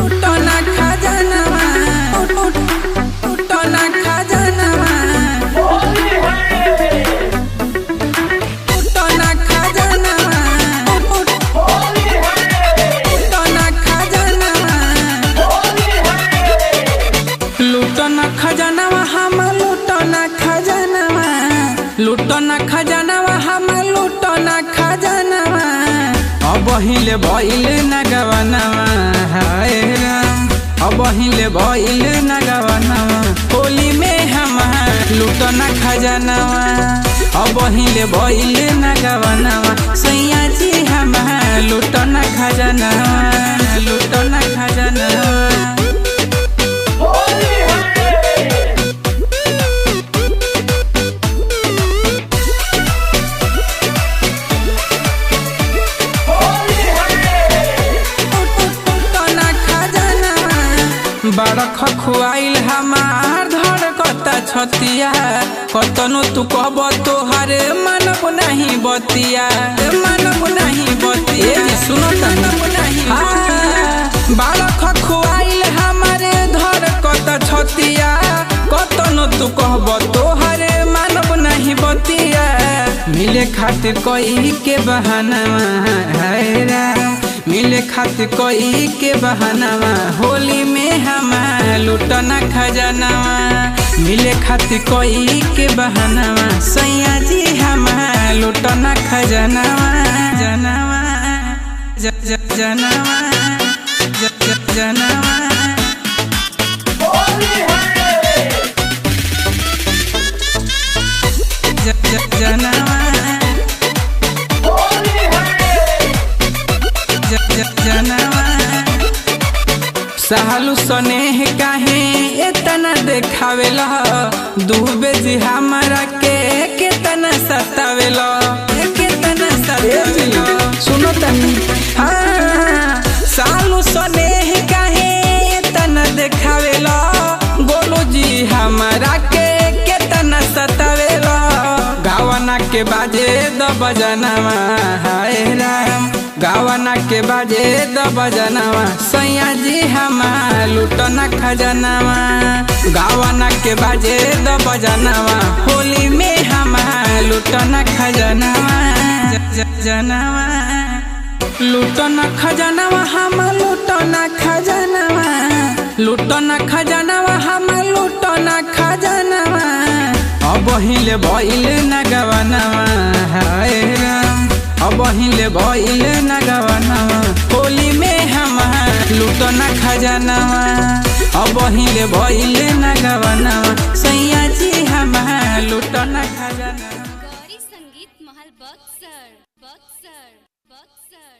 लूटना खजानवा लूटना खजानवा लूटना खजानवा लूटना खजानवा लूटना खजानवा हम लूटना खजानवा लूटना खजानवा हम लूटना खजानवा अब हिले भइल न गवनवा हाय राम अब हिले भइल न गवनवा होली में हम लूटना खजानवा अब हिले भइल न गवनवा सैया जी हम लूटना खजानवा लूटना खजानवा बड़ा खखुआइल हमार धड़कता छतिया कतनो तू कहब तोहरे मानब नहीं बतिया मानब नहीं बतिया सुनो मानब नहीं बड़ा खखुआइल हमारे धड़कता छतिया कतनो तू कहब तोहरे मानब नहीं बतिया मिले खातिर कोई के बहाना है राम मिले खातिर कोई के बहानावा होली में हम लूटना खजानवा मिले खातिर कोई के बहानावा सैया जी हम लूटना खजानवा जनवा जनवा जनवा जनवा सहलू स्नेह काहे इतना देखावेला दुबे जी हमरा के कितना सतावेला कितना सतावेला सुनो तनी हाँ सालू स्नेह काहे इतना देखावेला बोलो जी हमरा के कितना सतावेला गावना के बाजे द बजनवा हाय राम गावना के बाजे द बजनवा सैया जी हम लूटना खजानवा गावना के बाजे द बजनवा होली में हम लूटना खजानवा जनवा लूटना खजानवा हम लूटना खजानवा लूटना खजानवा हम लूटना खजानवा अब हिले भइल न गवनवा हाय राम अब हिले भइल न गवनवा होली में हम लूटना खजानवा अब हिले भइल न गवनवा सैया जी हम लूटना खजानवा। गौरी संगीत महल बक्सर बक्सर बक्सर।